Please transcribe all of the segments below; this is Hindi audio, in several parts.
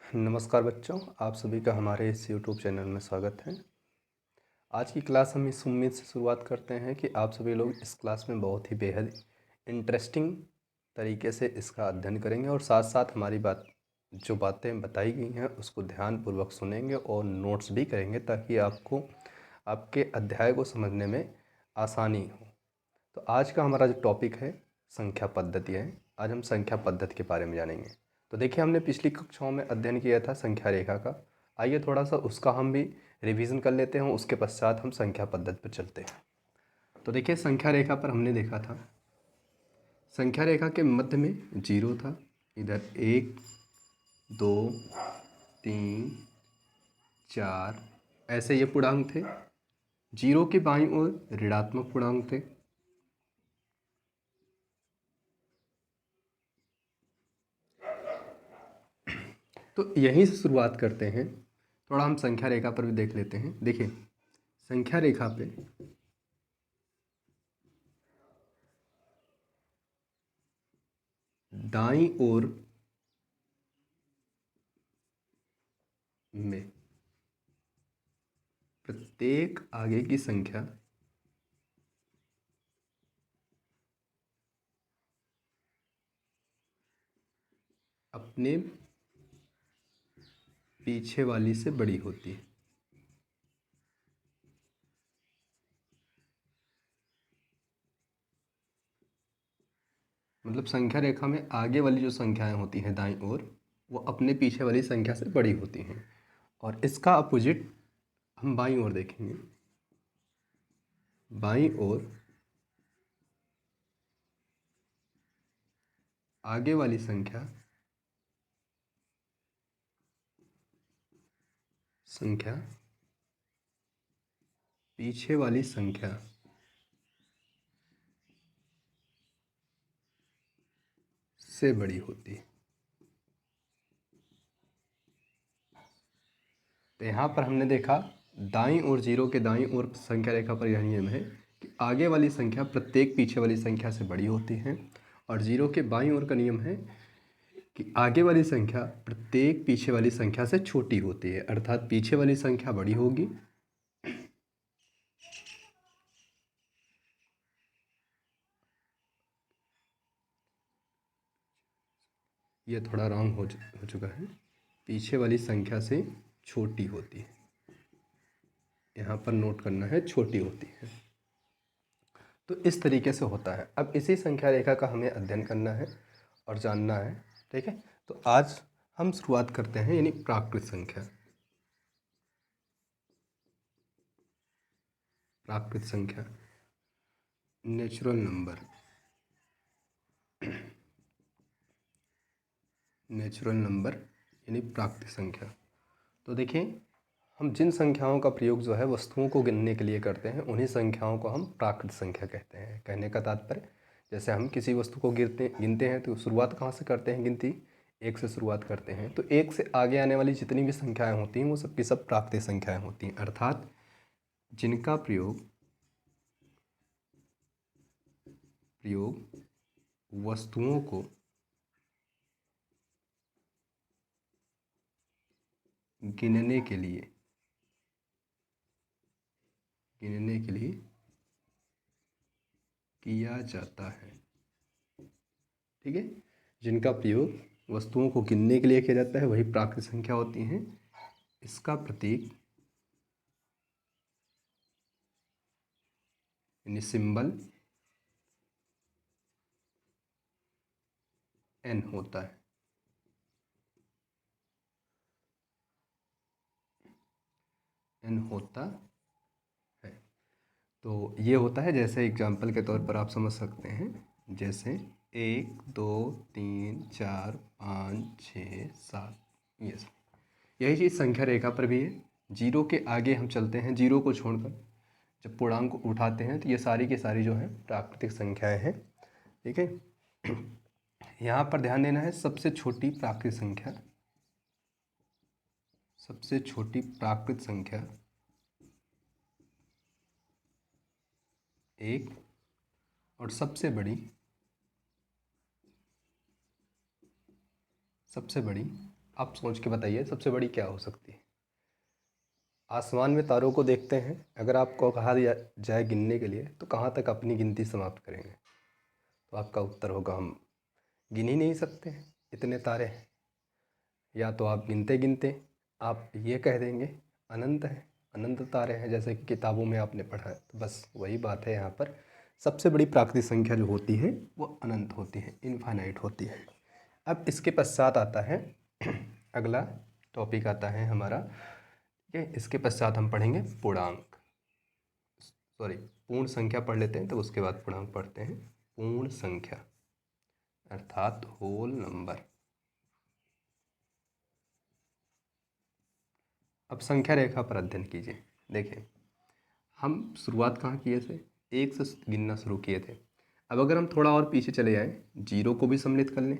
नमस्कार बच्चों, आप सभी का हमारे इस YouTube चैनल में स्वागत है। आज की क्लास हम इस उम्मीद से शुरुआत करते हैं कि आप सभी लोग इस क्लास में बहुत ही बेहद इंटरेस्टिंग तरीके से इसका अध्ययन करेंगे और साथ साथ हमारी बातें बताई गई हैं उसको ध्यानपूर्वक सुनेंगे और नोट्स भी करेंगे ताकि आपको आपके अध्याय को समझने में आसानी हो। तो आज का हमारा जो टॉपिक है संख्या पद्धतियाँ। आज हम संख्या पद्धति के बारे में जानेंगे। तो देखिए, हमने पिछली कक्षाओं में अध्ययन किया था संख्या रेखा का। आइए थोड़ा सा उसका हम भी रिवीजन कर लेते हैं, उसके पश्चात हम संख्या पद्धति पर चलते हैं। तो देखिए, संख्या रेखा पर हमने देखा था संख्या रेखा के मध्य में 0 था, इधर 1 2 3 4 ऐसे ये पूर्णांक थे। 0 के बाईं ओर ऋणात्मक पूर्णांक थे। तो यहीं से शुरुआत करते हैं। थोड़ा हम संख्या रेखा पर भी देख लेते हैं। देखिए, संख्या रेखा पे दाईं ओर में प्रत्येक आगे की संख्या अपने पीछे वाली से बड़ी होती है। मतलब संख्या रेखा में आगे वाली जो संख्याएं होती हैं दाईं ओर, वो अपने पीछे वाली संख्या से बड़ी होती हैं। और इसका अपोजिट हम बाईं ओर देखेंगे। बाईं ओर आगे वाली संख्या पीछे वाली संख्या से बड़ी होती है। तो यहाँ पर हमने देखा दाईं ओर 0 के दाईं ओर संख्या रेखा पर यह नियम है कि आगे वाली संख्या प्रत्येक पीछे वाली संख्या से बड़ी होती है। और 0 के बाईं ओर का नियम है कि आगे वाली संख्या प्रत्येक पीछे वाली संख्या से छोटी होती है, अर्थात पीछे वाली संख्या बड़ी होगी ये थोड़ा रॉन्ग हो चुका है। पीछे वाली संख्या से छोटी होती है, यहाँ पर नोट करना है, छोटी होती है। तो इस तरीके से होता है। अब इसी संख्या रेखा का हमें अध्ययन करना है और जानना है, ठीक है। तो आज हम शुरुआत करते हैं, यानी प्राकृत संख्या। प्राकृत संख्या, नेचुरल नंबर, नेचुरल नंबर यानी प्राकृत संख्या। तो देखिए, हम जिन संख्याओं का प्रयोग जो है वस्तुओं को गिनने के लिए करते हैं उन्हीं संख्याओं को हम प्राकृत संख्या कहते हैं। कहने का तात्पर्य, जैसे हम किसी वस्तु को गिनते हैं तो शुरुआत कहाँ से करते हैं गिनती? 1 से शुरुआत करते हैं। तो 1 से आगे आने वाली जितनी भी संख्याएं होती हैं वो सब की सब प्राकृत संख्याएं होती हैं, अर्थात जिनका प्रयोग वस्तुओं को गिनने के लिए किया जाता है, ठीक है। जिनका प्रयोग वस्तुओं को गिनने के लिए किया जाता है वही प्राकृत संख्या होती हैं। इसका प्रतीक यानी सिंबल n होता है। n होता है। तो ये होता है, जैसे एग्जाम्पल के तौर पर आप समझ सकते हैं, जैसे 1 2 3 4 5 6 7, ये सब। यही चीज़ संख्या रेखा पर भी है। 0 के आगे हम चलते हैं, 0 को छोड़कर जब पूर्णांक को उठाते हैं तो ये सारी की सारी जो है प्राकृतिक संख्याएं हैं, ठीक है। यहाँ पर ध्यान देना है, सबसे छोटी प्राकृत संख्या, सबसे छोटी प्राकृत संख्या 1 और सबसे बड़ी आप सोच के बताइए सबसे बड़ी क्या हो सकती है। आसमान में तारों को देखते हैं, अगर आपको कहा दिया जाए गिनने के लिए तो कहाँ तक अपनी गिनती समाप्त करेंगे? तो आपका उत्तर होगा हम गिन ही नहीं सकते, इतने तारे हैं। या तो आप गिनते गिनते आप ये कह देंगे अनंत है, अनंत तारे हैं, जैसे कि किताबों में आपने पढ़ा है। तो बस वही बात है, यहाँ पर सबसे बड़ी प्राकृतिक संख्या जो होती है वो अनंत होती है, इनफाइनाइट होती है। अब इसके पश्चात आता है अगला टॉपिक आता है हमारा, ठीक है। इसके पश्चात हम पढ़ेंगे पूर्णांक, सॉरी पूर्ण संख्या पढ़ लेते हैं, तो उसके बाद पूर्णांक पढ़ते हैं। पूर्ण संख्या अर्थात होल नंबर। अब संख्या रेखा पर अध्ययन कीजिए। देखिए हम शुरुआत कहाँ किए थे, एक से गिनना शुरू किए थे। अब अगर हम थोड़ा और पीछे चले जाएं, जीरो को भी सम्मिलित कर लें,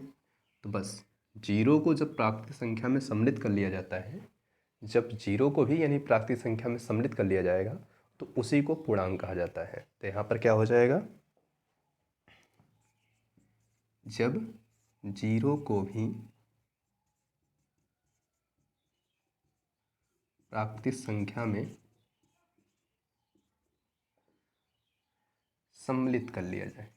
तो बस जीरो को जब प्राकृतिक संख्या में सम्मिलित कर लिया जाता है, जब जीरो को भी यानी प्राकृतिक संख्या में सम्मिलित कर लिया जाएगा तो उसी को पूर्णांक कहा जाता है। तो यहाँ पर क्या हो जाएगा, जब जीरो को भी प्राकृतिक संख्या में सम्मिलित कर लिया जाए,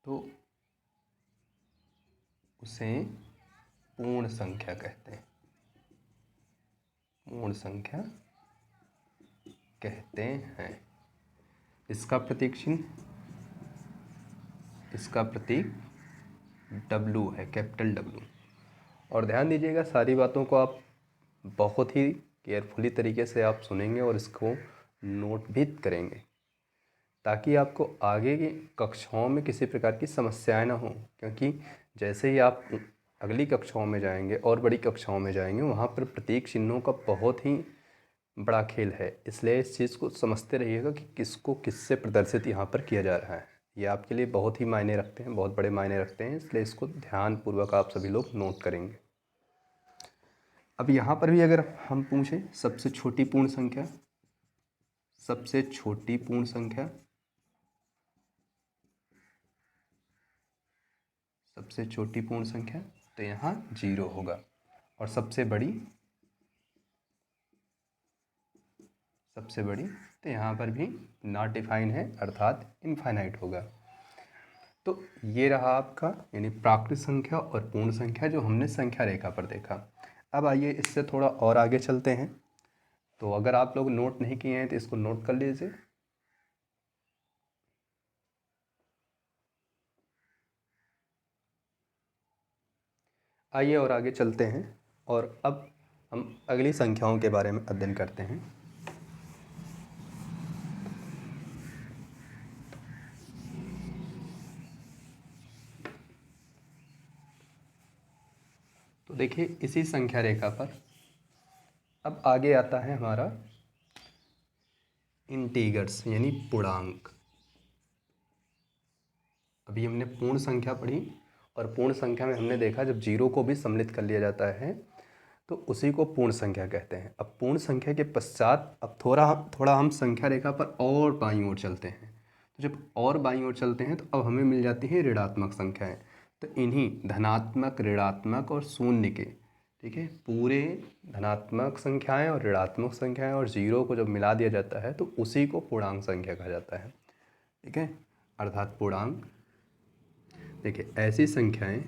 तो उसे पूर्ण संख्या कहते हैं, पूर्ण संख्या कहते हैं। इसका प्रतीक चिन्ह, इसका प्रतीक W है, कैपिटल W। और ध्यान दीजिएगा सारी बातों को आप बहुत ही केयरफुली तरीके से आप सुनेंगे और इसको नोट भी करेंगे, ताकि आपको आगे की कक्षाओं में किसी प्रकार की समस्याएं ना हो। क्योंकि जैसे ही आप अगली कक्षाओं में जाएंगे और बड़ी कक्षाओं में जाएंगे, वहाँ पर प्रतीक चिन्हों का बहुत ही बड़ा खेल है। इसलिए इस चीज़ को समझते रहिएगा कि किसको किससे प्रदर्शित यहाँ पर किया जा रहा है। ये आपके लिए बहुत ही मायने रखते हैं, बहुत बड़े मायने रखते हैं, इसलिए इसको ध्यानपूर्वक आप सभी लोग नोट करेंगे। अब यहाँ पर भी अगर हम पूछें सबसे छोटी पूर्ण संख्या, सबसे छोटी पूर्ण संख्या, सबसे छोटी पूर्ण संख्या, तो यहाँ जीरो होगा। और सबसे बड़ी, सबसे बड़ी तो यहाँ पर भी नॉट डिफाइन है, अर्थात इनफाइनाइट होगा। तो ये रहा आपका यानी प्राकृतिक संख्या और पूर्ण संख्या जो हमने संख्या रेखा पर देखा। अब आइए इससे थोड़ा और आगे चलते हैं। तो अगर आप लोग नोट नहीं किए हैं तो इसको नोट कर लीजिए। आइए और आगे चलते हैं और अब हम अगली संख्याओं के बारे में अध्ययन करते हैं। तो देखिए इसी संख्या रेखा पर अब आगे आता है हमारा इंटीगर्स यानी पूर्णांक। अभी हमने पूर्ण संख्या पढ़ी और पूर्ण संख्या में हमने देखा जब जीरो को भी सम्मिलित कर लिया जाता है तो उसी को पूर्ण संख्या कहते हैं। अब पूर्ण संख्या के पश्चात अब थोड़ा हम संख्या रेखा पर और बाईं ओर चलते हैं। तो जब और बाईं ओर चलते हैं तो अब हमें मिल जाती है ऋणात्मक संख्याएं। तो इन्हीं धनात्मक, ऋणात्मक और शून्य के, ठीक है, पूरे धनात्मक संख्याएं और ऋणात्मक संख्याएं और जीरो को जब मिला दिया जाता है तो उसी को पूर्णांक संख्या कहा जाता है, ठीक है, अर्थात पूर्णांक। देखिए ऐसी संख्याएं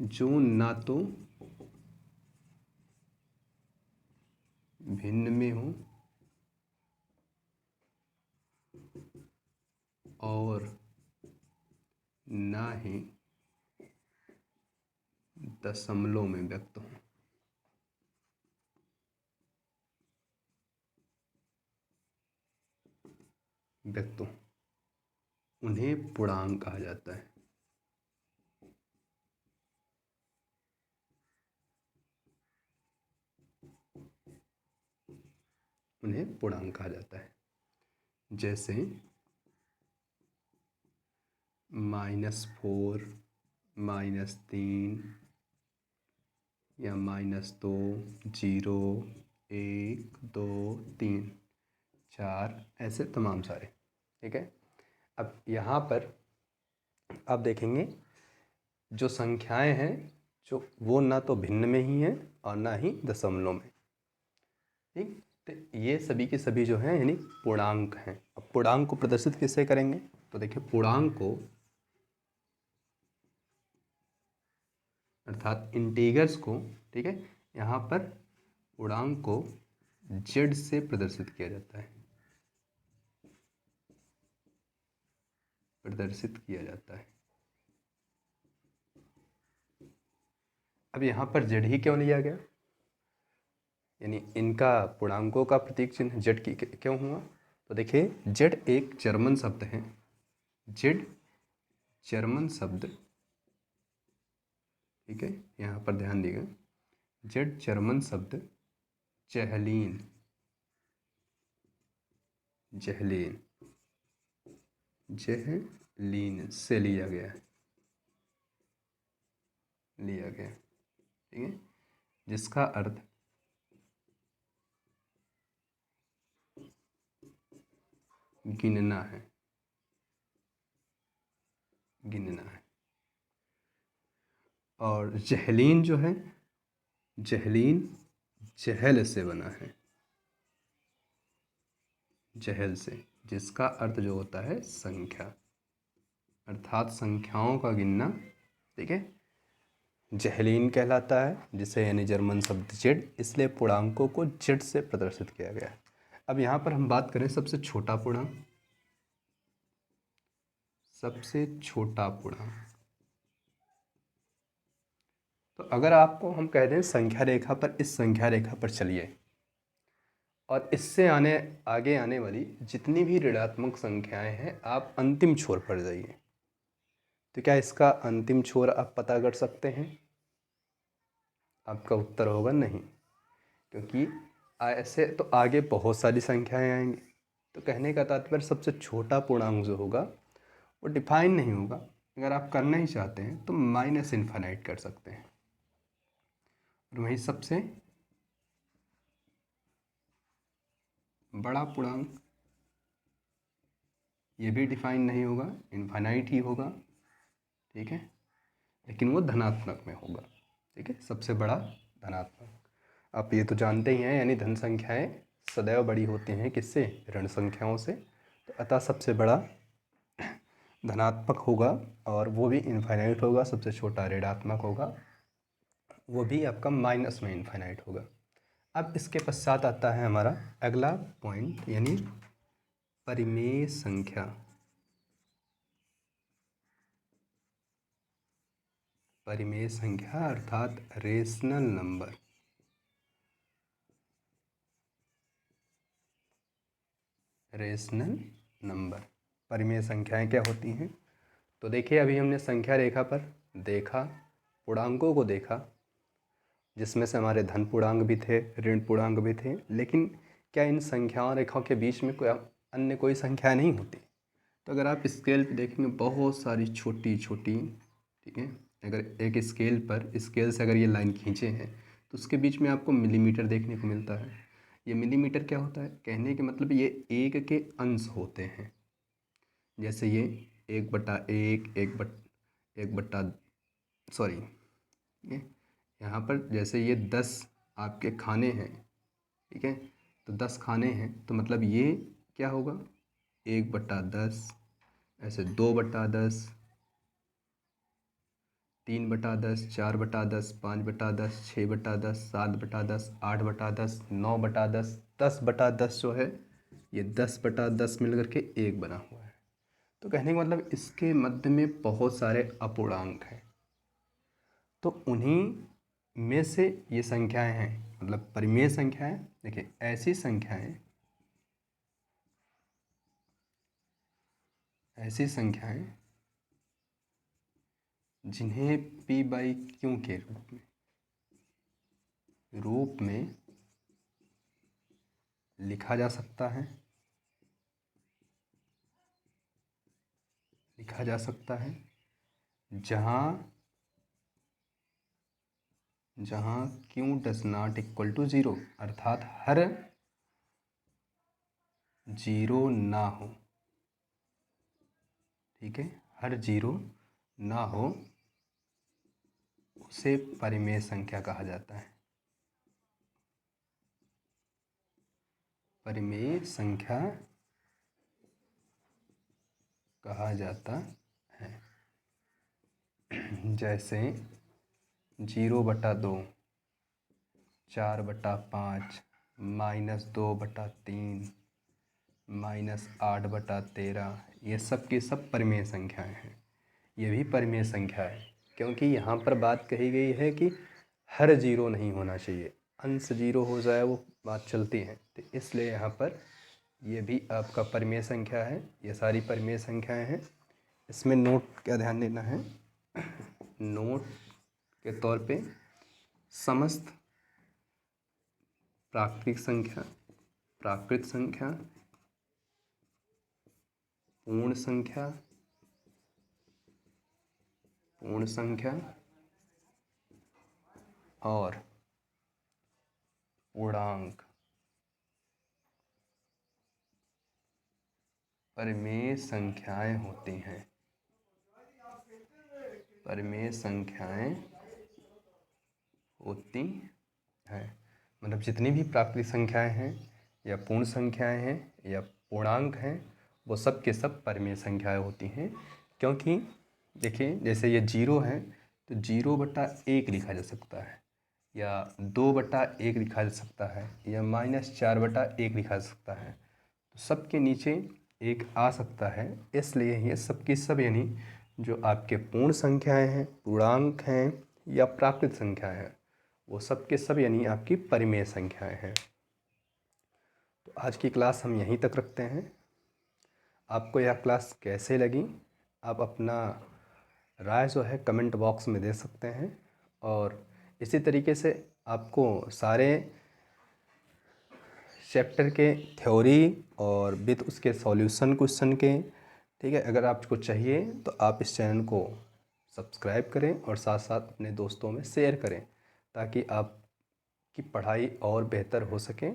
जो ना तो भिन्न में हो और ना ही दशमलव में व्यक्त हो। उन्हें पूर्णांक कहा जाता है। उन्हें पूर्णांक कहा जाता है। जैसे -4, -3, या -2, 0, 1, 2, 3, 4, ऐसे तमाम सारे। ठीक है। अब यहाँ पर आप देखेंगे जो संख्याएं हैं जो वो ना तो भिन्न में ही हैं और ना ही दशमलव में। ठीक। तो ये सभी के सभी जो हैं यानी पूर्णांक हैं। अब पूर्णांक को प्रदर्शित किससे करेंगे? तो देखिए पूर्णांक को अर्थात इंटीगर्स को, ठीक है, यहाँ पर पूर्णांक को z से प्रदर्शित किया जाता है, प्रदर्शित किया जाता है। अब यहाँ पर z ही क्यों लिया गया? यानी इनका पूर्णांकों का प्रतीक चिन्ह z की क्यों हुआ? तो देखिए z एक जर्मन शब्द है। z जर्मन शब्द, ठीक है, यहाँ पर ध्यान दीजिएगा। z जर्मन शब्द जहलीन, जहलीन, जहलीन से लिया गया है, लिया गया। ठीक है। जिसका अर्थ गिनना है, गिनना है। और जहलीन जो है, जहलीन जहल से बना है, जहल से, जिसका अर्थ जो होता है संख्या, अर्थात संख्याओं का गिनना। ठीक है। जहलीन कहलाता है, जिसे यानी जर्मन शब्द जेड, इसलिए पूर्णांकों को जेड से प्रदर्शित किया गया है। अब यहाँ पर हम बात करें सबसे छोटा पूर्णांक, सबसे छोटा पूर्णांक। तो अगर आपको हम कह दें संख्या रेखा पर, इस संख्या रेखा पर चलिए और इससे आगे आने वाली जितनी भी ऋणात्मक संख्याएं हैं आप अंतिम छोर पर जाइए, तो क्या इसका अंतिम छोर आप पता कर सकते हैं? आपका उत्तर होगा नहीं, क्योंकि ऐसे तो आगे बहुत सारी संख्याएं आएंगी। तो कहने का तात्पर्य सबसे छोटा पूर्णांक जो होगा वो डिफाइन नहीं होगा। अगर आप करना ही चाहते हैं तो माइनस इन्फाइनाइट कर सकते हैं, और वहीं सबसे बड़ा पूर्णांक ये भी डिफाइन नहीं होगा, इन्फाइनाइट ही होगा। ठीक है। लेकिन वो धनात्मक में होगा। ठीक है। सबसे बड़ा धनात्मक। आप ये तो जानते ही हैं, यानी धन संख्याएं सदैव बड़ी होती हैं किससे? ऋण संख्याओं से। तो अतः सबसे बड़ा धनात्मक होगा और वो भी इनफाइनाइट होगा। सबसे छोटा ऋणात्मक होगा, वो भी आपका माइनस में इनफाइनाइट होगा। अब इसके पश्चात आता है हमारा अगला पॉइंट, यानी परिमेय संख्या। परिमेय संख्या अर्थात रेशनल नंबर। रेशनल नंबर, परिमेय संख्याएं क्या होती हैं? तो देखिए अभी हमने संख्या रेखा पर देखा, पूर्णांकों को देखा, जिसमें से हमारे धन पूर्णांक भी थे, ऋण पूर्णांक भी थे। लेकिन क्या इन संख्याओं रेखाओं के बीच में कोई अन्य कोई संख्या नहीं होती? तो अगर आप स्केल पे देखेंगे बहुत सारी छोटी छोटी, ठीक है, अगर एक स्केल पर, स्केल से अगर ये लाइन खींचे हैं तो उसके बीच में आपको मिलीमीटर देखने को मिलता है। ये मिलीमीटर क्या होता है? कहने के मतलब ये एक के अंश होते हैं। जैसे ये 1/1, 1/, सॉरी, ये यहाँ पर जैसे ये 10 आपके खाने हैं, ठीक है, तो 10 खाने हैं, तो मतलब ये क्या होगा? 1/10, ऐसे 2/10, 3/10, 4/10, 5/10, 6/10, 7/10, 8/10, 9/10, 10/10 जो है, ये 10/10 मिल करके एक बना हुआ है। तो कहने का मतलब इसके मध्य में बहुत सारे अपूर्णांक हैं। तो उन्हीं में से ये संख्याएं हैं, मतलब परिमेय संख्याएं। देखिए ऐसी संख्याएं, ऐसी संख्याएं जिन्हें p/q के रूप में लिखा जा सकता है, लिखा जा सकता है, जहां जहाँ q does not equal to 0, अर्थात हर 0 ना हो, ठीक है, हर 0 ना हो उसे परिमेय संख्या कहा जाता है। परिमेय संख्या कहा जाता है। जैसे 0/2, 4/5, -2/3, -8/13, ये सब की सब परिमेय संख्याएं हैं। ये भी परिमेय संख्या है, क्योंकि यहाँ पर बात कही गई है कि हर 0 नहीं होना चाहिए, अंश 0 हो जाए वो बात चलती है, तो इसलिए यहाँ पर ये भी आपका परिमेय संख्या है। ये सारी परिमेय संख्याएं हैं। इसमें नोट क्या ध्यान देना है, नोट के तौर पे समस्त प्राकृत संख्या, पूर्ण संख्या और पूर्णांक परिमेय संख्याएं होती हैं। परिमेय संख्याएं होती हैं, मतलब जितनी भी प्राकृतिक संख्याएं हैं या पूर्ण संख्याएं हैं या पूर्णांक हैं, वो सब के सब परिमेय संख्याएं होती हैं। क्योंकि देखिए, जैसे ये 0 है तो 0/1 लिखा जा सकता है, या 2/1 लिखा जा सकता है, या -4/1 लिखा जा सकता है। तो सब के नीचे एक आ सकता है, इसलिए ये सब की सब यानी जो आपके पूर्ण संख्याएं हैं, पूर्णांक हैं या प्राकृत संख्याएं हैं, वो सब के सब यानी आपकी परिमेय संख्याएं हैं। तो आज की क्लास हम यहीं तक रखते हैं। आपको यह क्लास कैसे लगी, आप अपना राय जो है कमेंट बॉक्स में दे सकते हैं। और इसी तरीके से आपको सारे चैप्टर के थ्योरी और विद उसके सॉल्यूशन क्वेश्चन के, ठीक है, अगर आपको चाहिए तो आप इस चैनल को सब्सक्राइब करें और साथ साथ अपने दोस्तों में शेयर करें, ताकि आपकी पढ़ाई और बेहतर हो सके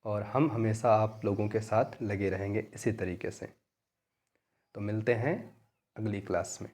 और हम हमेशा आप लोगों के साथ लगे रहेंगे इसी तरीके से। तो मिलते हैं अगली क्लास में।